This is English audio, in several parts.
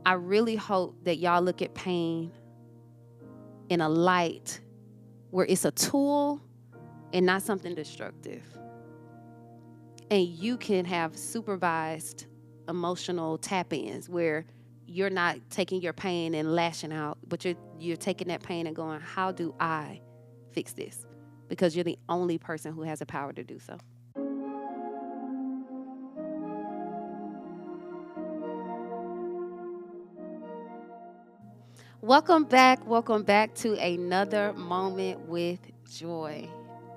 I really hope that y'all look at pain in a light where it's a tool and not something destructive. And you can have supervised emotional tap-ins where you're not taking your pain and lashing out, but you're taking that pain and going, how do I fix this? Because you're the only person who has the power to do so. Welcome back to another moment with joy.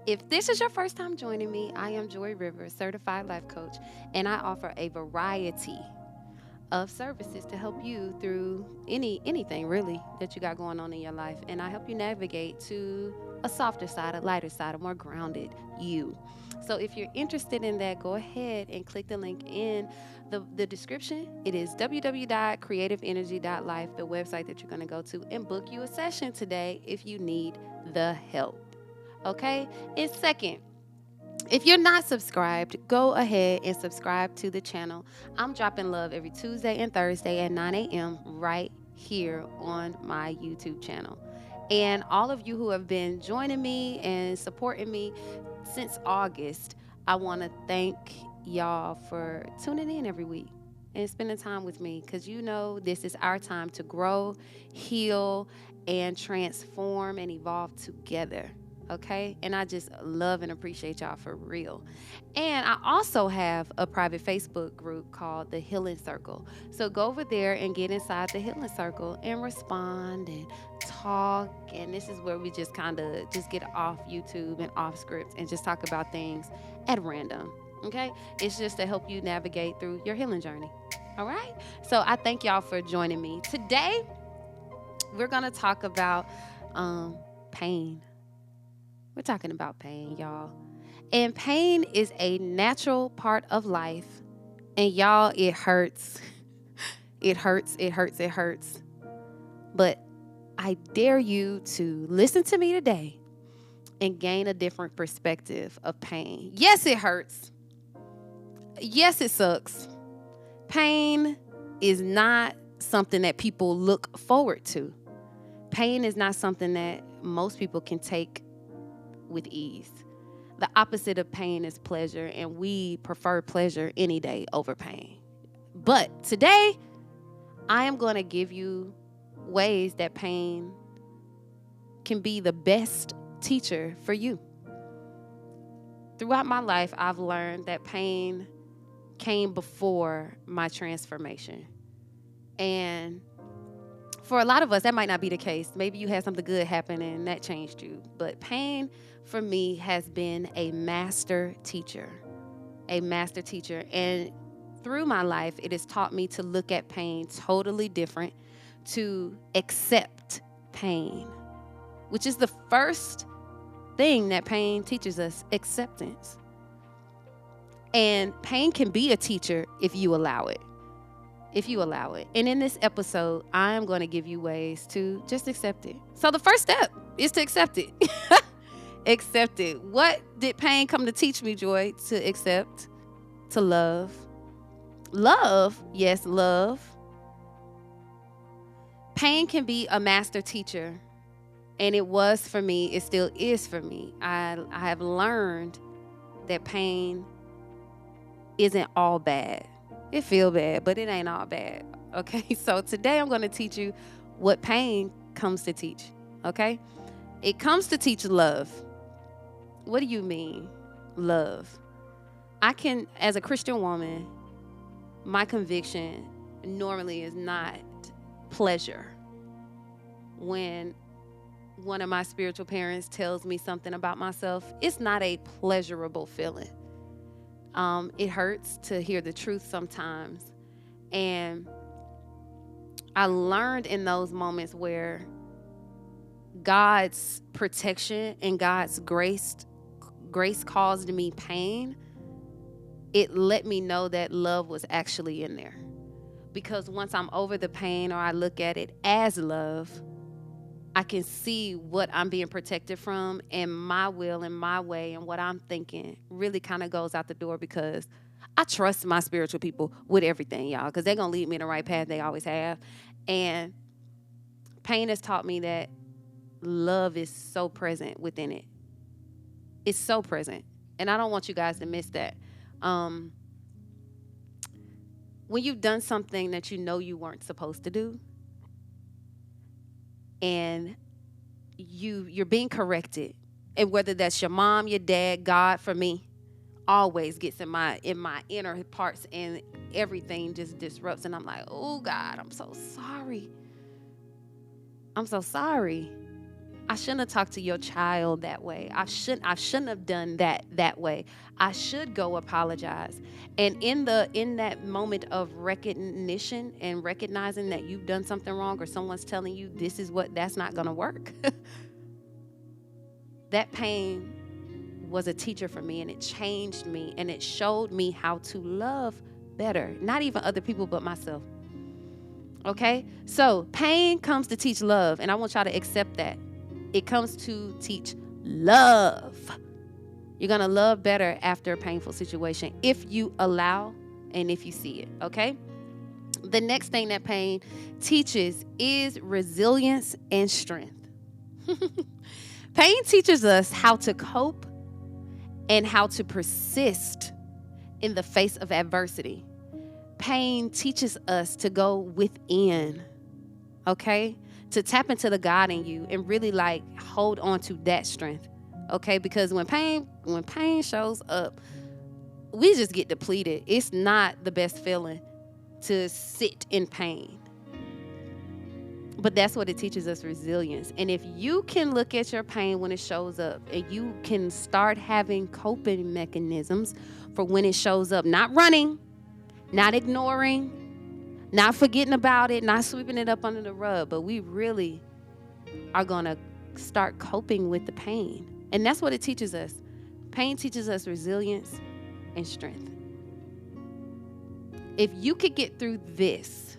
If this is your first time joining me, I am Joy Rivers, certified life coach, and I offer a variety of services to help you through anything really that you got going on in your life. And I help you navigate to a softer side, a lighter side, a more grounded you. So if you're interested in that, go ahead and click the link in the description. It is www.creativeenergy.life, the website that you're going to go to, and book you a session today if you need the help. Okay? And second, if you're not subscribed, go ahead and subscribe to the channel. I'm dropping love every Tuesday and Thursday at 9 a.m. right here on my YouTube channel. And all of you who have been joining me and supporting me since August, I want to thank y'all for tuning in every week and spending time with me, because you know this is our time to grow, heal, and transform and evolve together. Okay? And I just love and appreciate y'all for real. And I also have a private Facebook group called The Healing Circle. So go over there and get inside the Healing Circle and respond and talk. And this is where we just kind of just get off YouTube and off script and just talk about things at random. Okay? It's just to help you navigate through your healing journey. All right? So I thank y'all for joining me. Today, we're going to talk about pain. We're talking about pain, y'all. And pain is a natural part of life. And y'all, it hurts. It hurts. But I dare you to listen to me today and gain a different perspective of pain. Yes, it hurts. Yes, it sucks. Pain is not something that people look forward to. Pain is not something that most people can take with ease. The opposite of pain is pleasure, and we prefer pleasure any day over pain. But today, I am going to give you ways that pain can be the best teacher for you. Throughout my life, I've learned that pain came before my transformation. And for a lot of us, that might not be the case. Maybe you had something good happen and that changed you. But pain, for me, has been a master teacher. And through my life, it has taught me to look at pain totally different, to accept pain, which is the first thing that pain teaches us, acceptance. And pain can be a teacher if you allow it. And in this episode, I am going to give you ways to just accept it. So the first step is to accept it. Accept it. What did pain come to teach me, Joy? To accept, to love. Love, yes, love. Pain can be a master teacher. And it was for me. It still is for me. I have learned that pain isn't all bad. It feel bad, but it ain't all bad. Okay, so today I'm going to teach you what pain comes to teach. Okay, it comes to teach love. What do you mean, love? I can, as a Christian woman, my conviction normally is not pleasure. When one of my spiritual parents tells me something about myself, it's not a pleasurable feeling. It hurts to hear the truth sometimes. And I learned in those moments where God's protection and God's grace caused me pain, it let me know that love was actually in there. Because once I'm over the pain, or I look at it as love, I can see what I'm being protected from, and my will and my way and what I'm thinking really kind of goes out the door, because I trust my spiritual people with everything, y'all, because they're going to lead me in the right path. They always have. And pain has taught me that love is so present within it. It's so present. And I don't want you guys to miss that. When you've done something that you know you weren't supposed to do, and you're being corrected, and whether that's your mom, your dad, God, for me, always gets in my inner parts, and everything just disrupts, and I'm like, oh God, I'm so sorry. I'm so sorry. I shouldn't have talked to your child that way. I shouldn't have done that way. I should go apologize. And in that moment of recognition and recognizing that you've done something wrong, or someone's telling you that's not going to work. That pain was a teacher for me, and it changed me, and it showed me how to love better. Not even other people, but myself. Okay? So pain comes to teach love, and I want y'all to accept that. It comes to teach love. You're going to love better after a painful situation if you allow and if you see it, okay? The next thing that pain teaches is resilience and strength. Pain teaches us how to cope and how to persist in the face of adversity. Pain teaches us to go within, okay? To tap into the God in you and really hold on to that strength, okay? Because when pain shows up, we just get depleted. It's not the best feeling to sit in pain. But that's what it teaches us, resilience. And if you can look at your pain when it shows up, and you can start having coping mechanisms for when it shows up, not running, not ignoring, not forgetting about it, not sweeping it up under the rug, but we really are going to start coping with the pain. And that's what it teaches us. Pain teaches us resilience and strength. If you could get through this,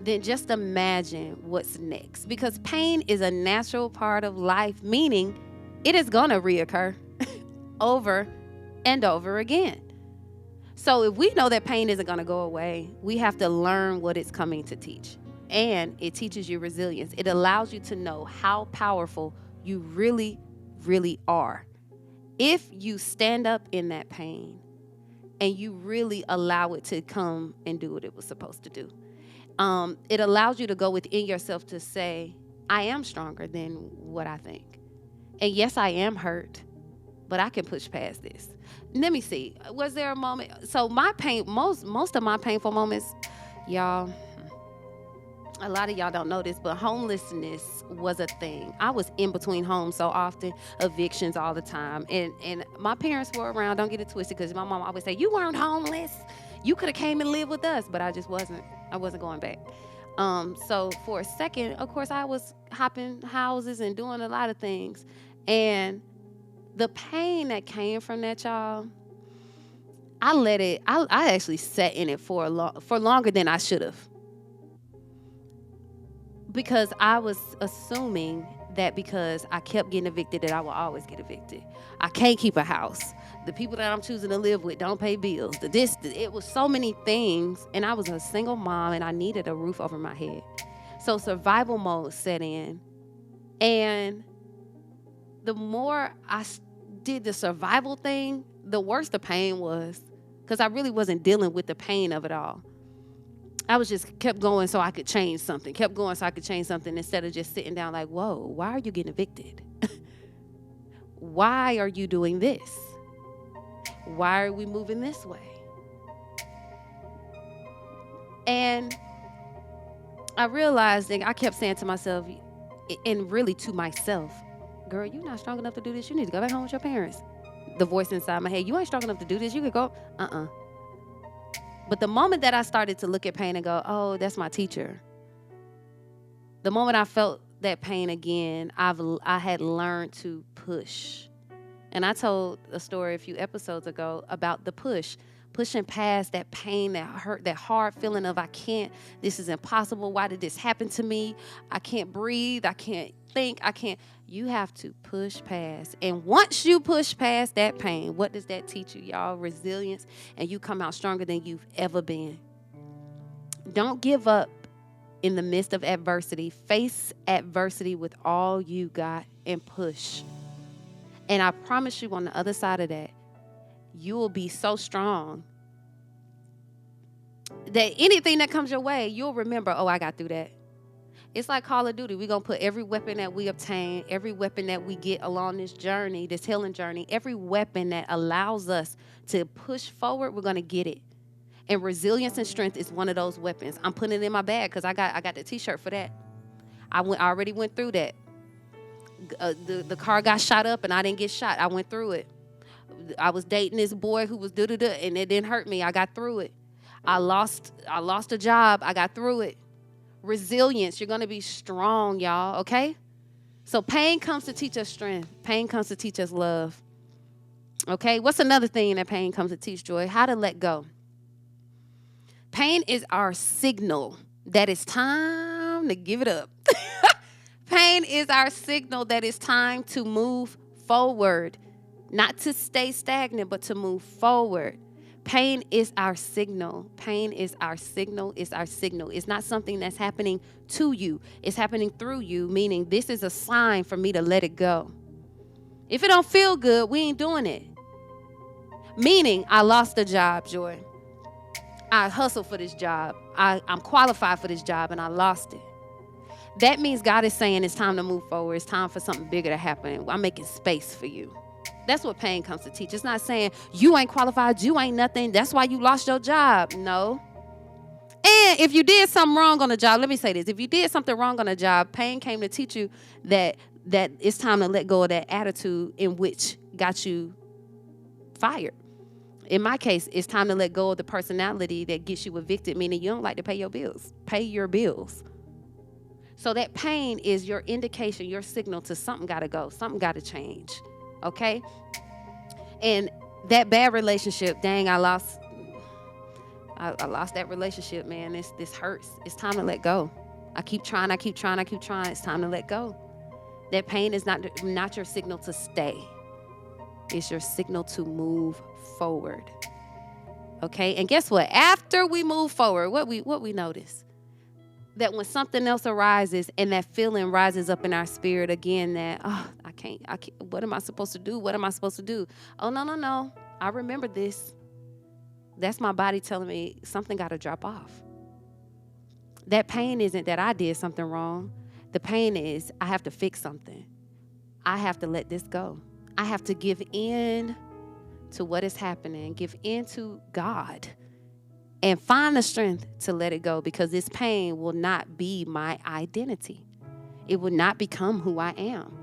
then just imagine what's next. Because pain is a natural part of life, meaning it is going to reoccur over and over again. So if we know that pain isn't going to go away, we have to learn what it's coming to teach. And it teaches you resilience. It allows you to know how powerful you really, really are. If you stand up in that pain and you really allow it to come and do what it was supposed to do. It allows you to go within yourself to say, I am stronger than what I think. And yes, I am hurt, but I can push past this. Let me see. Was there a moment? So my pain, most of my painful moments, y'all, a lot of y'all don't know this, but homelessness was a thing. I was in between homes so often, evictions all the time. And my parents were around, don't get it twisted, because my mom always say, you weren't homeless. You could have came and lived with us, but I just wasn't. I wasn't going back. So for a second, of course, I was hopping houses and doing a lot of things. And the pain that came from that, y'all, I actually sat in it for longer than I should have. Because I was assuming that because I kept getting evicted that I will always get evicted. I can't keep a house. The people that I'm choosing to live with don't pay bills. It was so many things, and I was a single mom, and I needed a roof over my head. So survival mode set in, and the more I did the survival thing, the worse the pain was, because I really wasn't dealing with the pain of it all. I was just kept going so I could change something, instead of just sitting down like, whoa, why are you getting evicted? Why are you doing this? Why are we moving this way? And I realized that I kept saying to myself, and really to myself, girl, you're not strong enough to do this. You need to go back home with your parents. The voice inside my head, you ain't strong enough to do this. You could go, But the moment that I started to look at pain and go, oh, that's my teacher. The moment I felt that pain again, I had learned to push. And I told a story a few episodes ago about the pushing past that pain, that hurt, that hard feeling of I can't, this is impossible. Why did this happen to me? I can't breathe. I can't think. You have to push past. And once you push past that pain, what does that teach you, y'all? Resilience, and you come out stronger than you've ever been. Don't give up in the midst of adversity. Face adversity with all you got and push. And I promise you, on the other side of that, you will be so strong that anything that comes your way, you'll remember, oh, I got through that. It's like Call of Duty. We're going to put every weapon that we obtain, every weapon that we get along this journey, this healing journey, every weapon that allows us to push forward, we're going to get it. And resilience and strength is one of those weapons. I'm putting it in my bag because I got the T-shirt for that. I already went through that. The car got shot up and I didn't get shot. I went through it. I was dating this boy who was and it didn't hurt me. I got through it. I lost a job. I got through it. Resilience. You're going to be strong, y'all, okay? So pain comes to teach us strength. Pain comes to teach us love. Okay? What's another thing that pain comes to teach, Joy? How to let go. Pain is our signal that it's time to give it up. Pain is our signal that it's time to move forward. Not to stay stagnant, but to move forward. Pain is our signal. Pain is our signal. It's our signal. It's not something that's happening to you. It's happening through you, meaning this is a sign for me to let it go. If it don't feel good, we ain't doing it. Meaning, I lost a job, Joy. I hustled for this job. I'm qualified for this job, and I lost it. That means God is saying it's time to move forward. It's time for something bigger to happen. I'm making space for you. That's what pain comes to teach. It's not saying you ain't qualified, you ain't nothing. That's why you lost your job. No. And if you did something wrong on the job, let me say this. If you did something wrong on the job, pain came to teach you that it's time to let go of that attitude in which got you fired. In my case, it's time to let go of the personality that gets you evicted, meaning you don't like to pay your bills. Pay your bills. So that pain is your indication, your signal to something got to go. Something got to change. Okay? And that bad relationship, dang, I lost that relationship, man. This hurts. It's time to let go. I keep trying. It's time to let go. That pain is not your signal to stay. It's your signal to move forward. Okay? And guess what? After we move forward, what we notice? That when something else arises and that feeling rises up in our spirit again, that, I can't, what am I supposed to do? What am I supposed to do? Oh, no. I remember this. That's my body telling me something got to drop off. That pain isn't that I did something wrong. The pain is I have to fix something. I have to let this go. I have to give in to what is happening, give in to God. And find the strength to let it go, because this pain will not be my identity. It will not become who I am.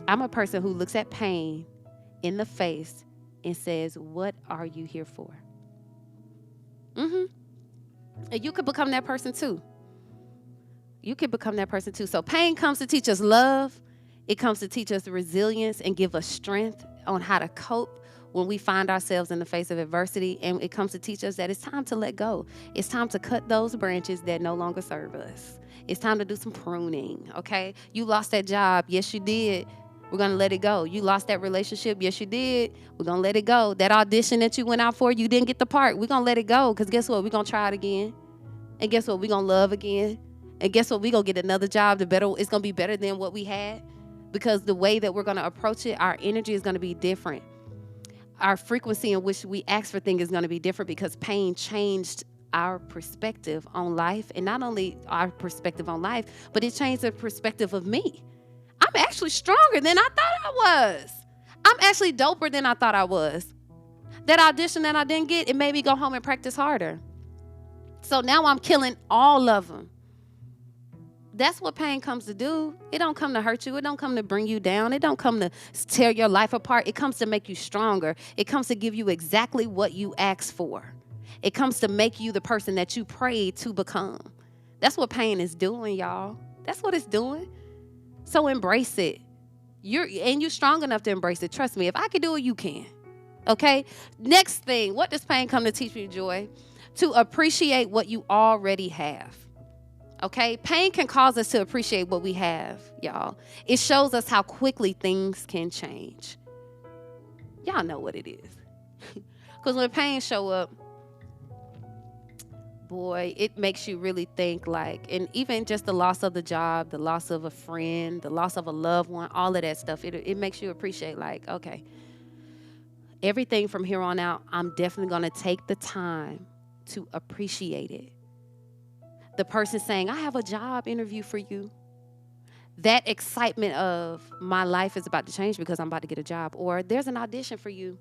I'm a person who looks at pain in the face and says, what are you here for? And you could become that person too. So pain comes to teach us love. It comes to teach us resilience and give us strength on how to cope when we find ourselves in the face of adversity. And it comes to teach us that it's time to let go. It's time to cut those branches that no longer serve us. It's time to do some pruning, okay? You lost that job. Yes, you did. We're going to let it go. You lost that relationship. Yes, you did. We're going to let it go. That audition that you went out for, you didn't get the part. We're going to let it go, because guess what? We're going to try it again. And guess what? We're going to love again. And guess what? We're going to get another job. It's going to be better than what we had, because the way that we're going to approach it, our energy is going to be different. Our frequency in which we ask for things is going to be different, because pain changed our perspective on life. And not only our perspective on life, but it changed the perspective of me. I'm actually stronger than I thought I was. I'm actually doper than I thought I was. That audition that I didn't get, it made me go home and practice harder. So now I'm killing all of them. That's what pain comes to do. It don't come to hurt you. It don't come to bring you down. It don't come to tear your life apart. It comes to make you stronger. It comes to give you exactly what you asked for. It comes to make you the person that you prayed to become. That's what pain is doing, y'all. That's what it's doing. So embrace it. You're strong enough to embrace it. Trust me, if I can do it, you can. Okay? Next thing, what does pain come to teach you, Joy? To appreciate what you already have. Okay? Pain can cause us to appreciate what we have, y'all. It shows us how quickly things can change. Y'all know what it is. Because when pain show up, boy, it makes you really think, like, and even just the loss of the job, the loss of a friend, the loss of a loved one, all of that stuff, it makes you appreciate, like, okay, everything from here on out, I'm definitely going to take the time to appreciate it. The person saying, I have a job interview for you. That excitement of my life is about to change because I'm about to get a job. Or there's an audition for you.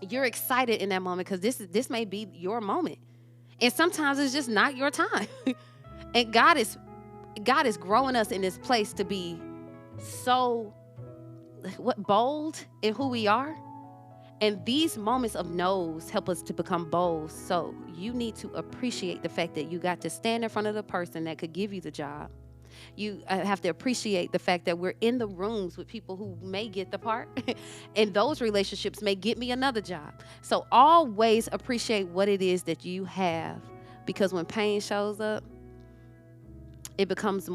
You're excited in that moment because this may be your moment. And sometimes it's just not your time. And God is growing us in this place to be so bold in who we are. And these moments of no's help us to become bold. So you need to appreciate the fact that you got to stand in front of the person that could give you the job. You have to appreciate the fact that we're in the rooms with people who may get the part. And those relationships may get me another job. So always appreciate what it is that you have. Because when pain shows up, it becomes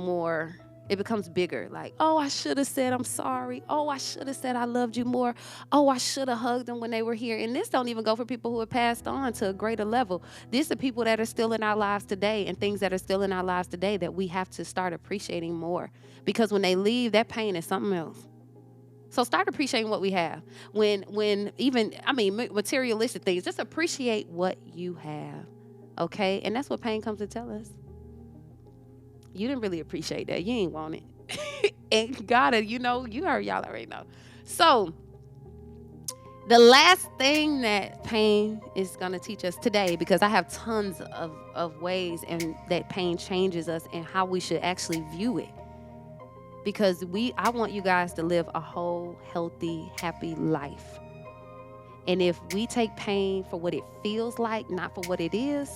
bigger. Like, oh, I should have said I'm sorry. Oh, I should have said I loved you more. Oh, I should have hugged them when they were here. And this don't even go for people who have passed on to a greater level. These are people that are still in our lives today and things that are still in our lives today that we have to start appreciating more. Because when they leave, that pain is something else. So start appreciating what we have. When even, materialistic things, just appreciate what you have. Okay? And that's what pain comes to tell us. You didn't really appreciate that. You ain't want it. And God, you heard, y'all already know. So the last thing that pain is going to teach us today, because I have tons of ways and that pain changes us and how we should actually view it. Because I want you guys to live a whole, healthy, happy life. And if we take pain for what it feels like, not for what it is,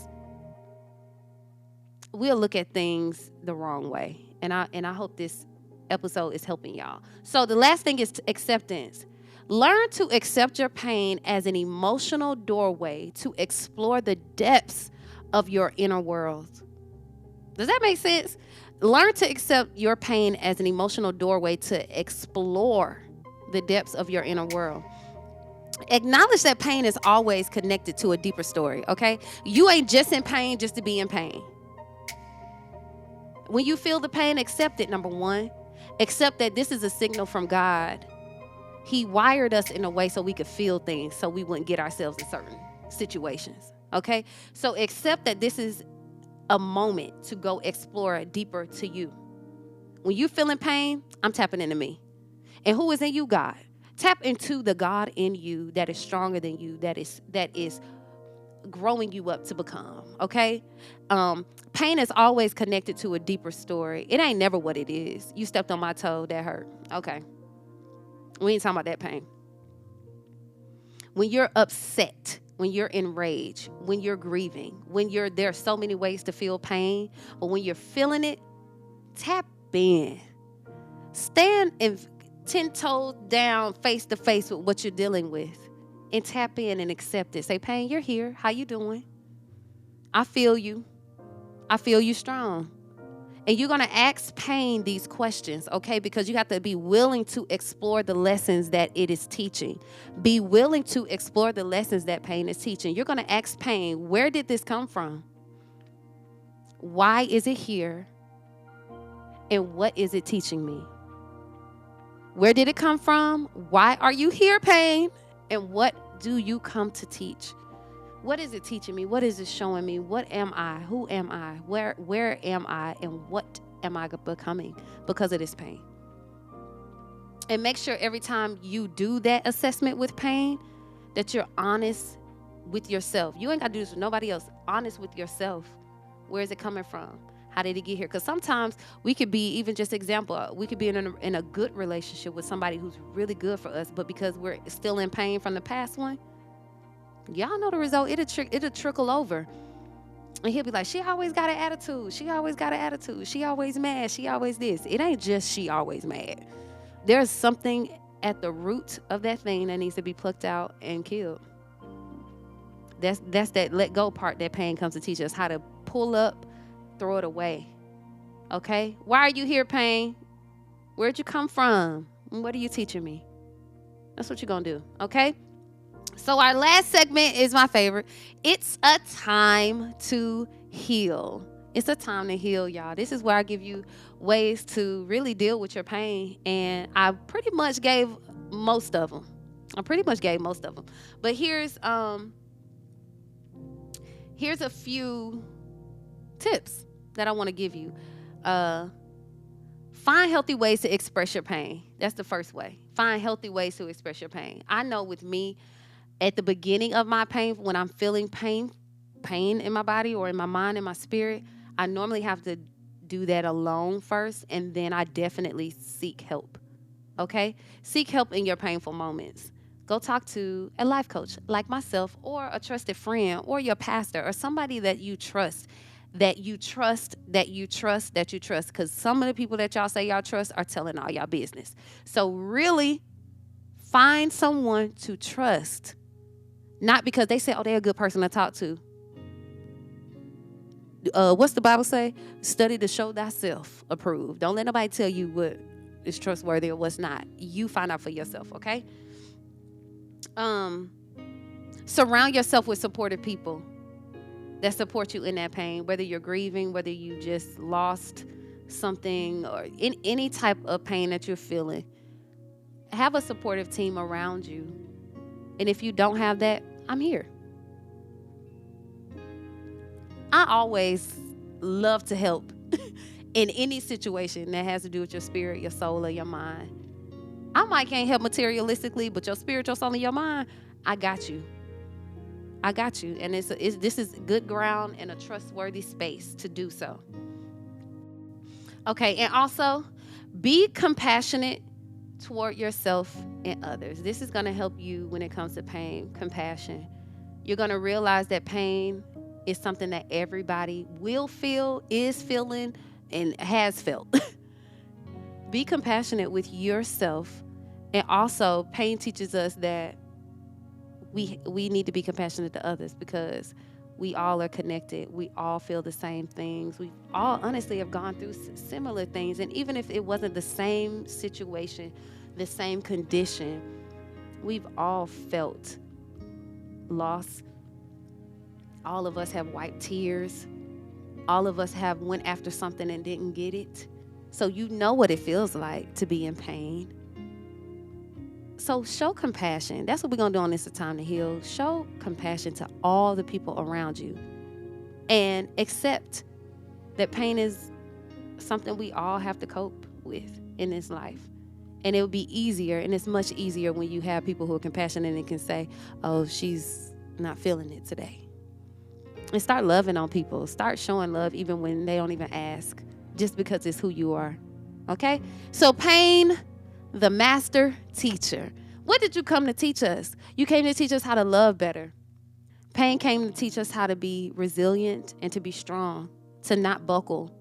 we'll look at things the wrong way. And I hope this episode is helping y'all. So the last thing is acceptance. Learn to accept your pain as an emotional doorway to explore the depths of your inner world. Does that make sense? Learn to accept your pain as an emotional doorway to explore the depths of your inner world. Acknowledge that pain is always connected to a deeper story, okay? You ain't just in pain just to be in pain. When you feel the pain, accept it, number one. Accept that this is a signal from God. He wired us in a way so we could feel things, so we wouldn't get ourselves in certain situations, okay? So accept that this is a moment to go explore deeper to you. When you're feeling pain, I'm tapping into me. And who is in you? God. Tap into the God in you that is stronger than you, that is growing you up to become, okay? Pain is always connected to a deeper story. It ain't never what it is. You stepped on my toe, that hurt. Okay. We ain't talking about that pain. When you're upset, when you're enraged, when you're grieving, there are so many ways to feel pain, but when you're feeling it, tap in. Stand and 10 toes down, face to face with what you're dealing with. And tap in and accept it. Say, pain, you're here. How you doing? I feel you. I feel you strong. And you're going to ask pain these questions, okay? Because you have to be willing to explore the lessons that it is teaching. Be willing to explore the lessons that pain is teaching. You're going to ask pain, where did this come from? Why is it here? And what is it teaching me? Where did it come from? Why are you here, pain? And what do you come to teach? What is it teaching me? What is it showing me? What am I? Who am I? Where am I? And what am I becoming because of this pain? And make sure every time you do that assessment with pain, that you're honest with yourself. You ain't got to do this with nobody else. Honest with yourself. Where is it coming from? How did it get here? Because sometimes we could be, even just example, we could be in a good relationship with somebody who's really good for us, but because we're still in pain from the past one, y'all know the result. It'll trickle over. And he'll be like, she always got an attitude. She always got an attitude. She always mad. She always this. It ain't just she always mad. There's something at the root of that thing that needs to be plucked out and killed. That's that let go part that pain comes to teach us, how to pull up throw it away. Okay? Why are you here, pain? Where'd you come from? What are you teaching me? That's what you're going to do. Okay? So our last segment is my favorite. It's a time to heal. It's a time to heal, y'all. This is where I give you ways to really deal with your pain. And I pretty much gave most of them. But here's a few tips that I want to give you. Find healthy ways to express your pain. That's the first way. Find healthy ways to express your pain. I know with me, at the beginning of my pain, when I'm feeling pain in my body or in my mind and my spirit, I normally have to do that alone first, and then I definitely seek help. Okay? Seek help in your painful moments. Go talk to a life coach like myself, or a trusted friend, or your pastor, or somebody that you trust. Because some of the people that y'all say y'all trust are telling all y'all business. So really find someone to trust, not because they say, oh, they're a good person to talk to. What's the Bible say? Study to show thyself approved. Don't let nobody tell you what is trustworthy or what's not. You find out for yourself, okay? Surround yourself with supportive people that support you in that pain, whether you're grieving, whether you just lost something, or in any type of pain that you're feeling. Have a supportive team around you. And if you don't have that, I'm here. I always love to help in any situation that has to do with your spirit, your soul, or your mind. I might can't help materialistically, but your spirit, your soul, and your mind, I got you. And this is good ground and a trustworthy space to do so. Okay, and also be compassionate toward yourself and others. This is going to help you when it comes to pain, compassion. You're going to realize that pain is something that everybody will feel, is feeling, and has felt. Be compassionate with yourself. And also, pain teaches us that we need to be compassionate to others, because we all are connected. We all feel the same things. We all honestly have gone through similar things. And even if it wasn't the same situation, the same condition, we've all felt loss. All of us have wiped tears. All of us have went after something and didn't get it. So you know what it feels like to be in pain. So show compassion. That's what we're going to do on This A Time to Heal. Show compassion to all the people around you. And accept that pain is something we all have to cope with in this life. And it will be easier, and it's much easier when you have people who are compassionate and can say, oh, she's not feeling it today. And start loving on people. Start showing love even when they don't even ask, just because it's who you are. Okay? So pain, the master teacher. What did you come to teach us? You came to teach us how to love better. Pain came to teach us how to be resilient and to be strong, to not buckle.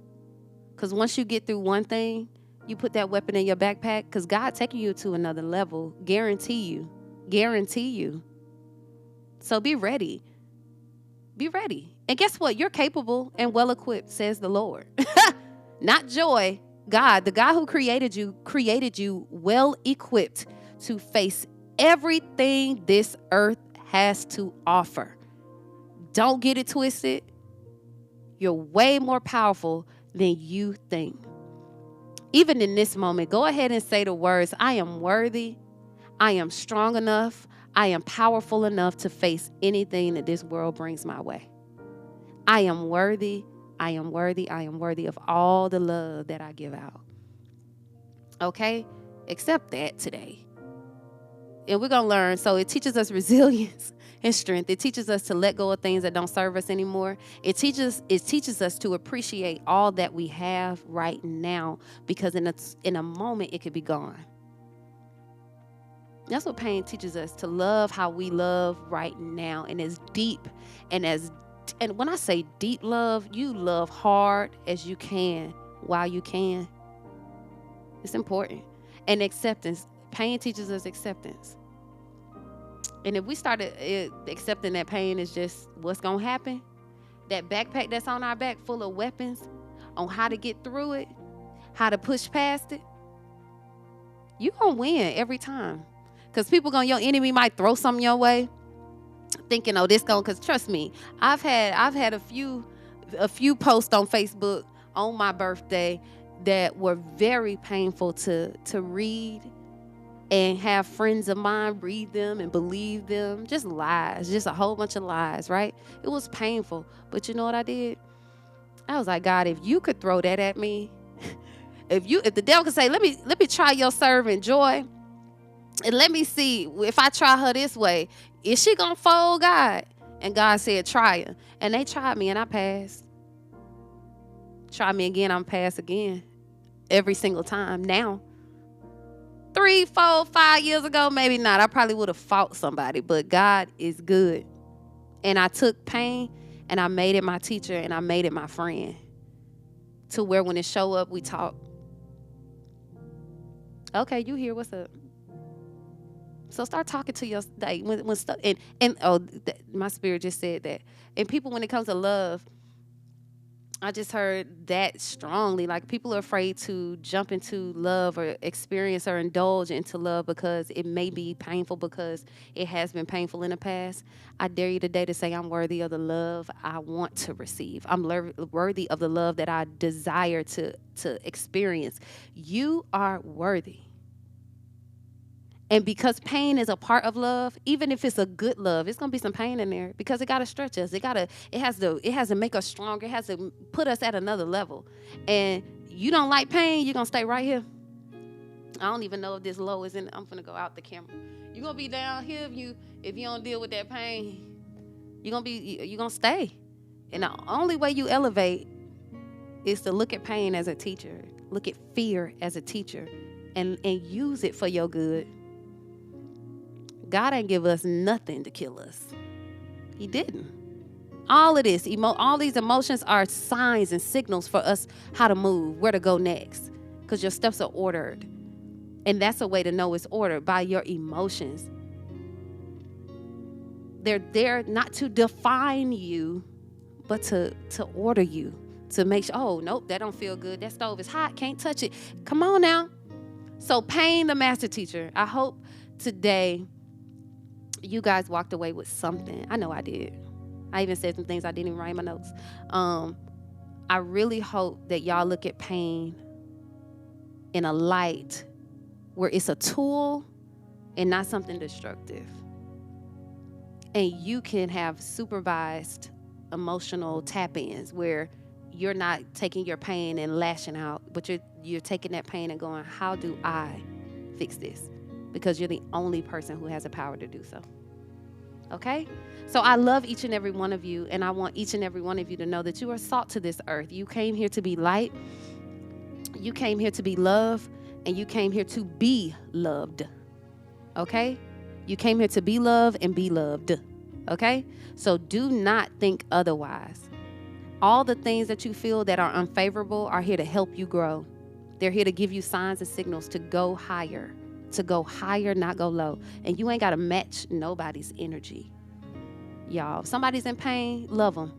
Because once you get through one thing, you put that weapon in your backpack, because God taking you to another level. Guarantee you. So be ready. Be ready. And guess what? You're capable and well-equipped, says the Lord. Not Joy. God, the God who created you well-equipped to face everything this earth has to offer. Don't get it twisted. You're way more powerful than you think. Even in this moment, go ahead and say the words, I am worthy. I am strong enough. I am powerful enough to face anything that this world brings my way. I am worthy. I am worthy. I am worthy of all the love that I give out. Okay? Accept that today. And we're going to learn. So it teaches us resilience and strength. It teaches us to let go of things that don't serve us anymore. It teaches us to appreciate all that we have right now, because in a moment it could be gone. That's what pain teaches us, to love how we love right now, and as deep and when I say deep love, you love hard as you can while you can. It's important. And acceptance. Pain teaches us acceptance. And if we started accepting that pain is just what's going to happen, that backpack that's on our back full of weapons on how to get through it, how to push past it, you gonna win every time. Because your enemy might throw something your way, thinking, oh, this going, because trust me, I've had a few posts on Facebook on my birthday that were very painful to read, and have friends of mine read them and believe them. Just lies, just a whole bunch of lies, right? It was painful. But you know what I did? I was like, God, if you could throw that at me, if the devil could say, let me try your servant Joy, and let me see if I try her this way, is she gonna fold, God? And God said, try her. And they tried me and I passed. Try me again, I'm pass again. Every single time. Now, 3, 4, 5 years ago, maybe not. I probably would have fought somebody, but God is good. And I took pain and I made it my teacher and I made it my friend. To where when it show up, we talk. Okay, you here, what's up? So start talking to your, like, when stuff, my spirit just said that. And people, when it comes to love, I just heard that strongly. Like, people are afraid to jump into love or experience or indulge into love because it may be painful, because it has been painful in the past. I dare you today to say, I'm worthy of the love I want to receive. I'm worthy of the love that I desire to experience. You are worthy. And because pain is a part of love, even if it's a good love, it's gonna be some pain in there, because it gotta stretch us. It has to make us stronger. It has to put us at another level. And you don't like pain, you're gonna stay right here. I don't even know if this low is in. I'm gonna go out the camera. You're gonna be down here if you don't deal with that pain. You're gonna stay. And the only way you elevate is to look at pain as a teacher, look at fear as a teacher, and use it for your good. God ain't give us nothing to kill us. He didn't. All of this, all these emotions are signs and signals for us how to move, where to go next, because your steps are ordered. And that's a way to know it's ordered, by your emotions. They're there not to define you, but to order you, to make sure, oh, nope, that don't feel good. That stove is hot, can't touch it. Come on now. So pain, the master teacher. I hope today you guys walked away with something. I know I did. I even said some things I didn't even write in my notes. I really hope that y'all look at pain in a light where it's a tool and not something destructive. And you can have supervised emotional tap-ins where you're not taking your pain and lashing out, but you're taking that pain and going, how do I fix this? Because you're the only person who has the power to do so. Okay? So I love each and every one of you, and I want each and every one of you to know that you are salt to this earth. You came here to be light. You came here to be love, and you came here to be loved. Okay? You came here to be loved and be loved. Okay? So do not think otherwise. All the things that you feel that are unfavorable are here to help you grow. They're here to give you signs and signals to go higher. To go higher, not go low. And you ain't got to match nobody's energy. Y'all, if somebody's in pain, love them.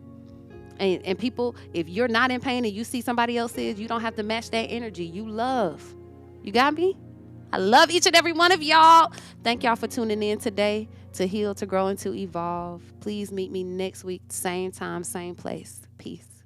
And people, if you're not in pain and you see somebody else is, you don't have to match that energy. You love. You got me? I love each and every one of y'all. Thank y'all for tuning in today to heal, to grow, and to evolve. Please meet me next week, same time, same place. Peace.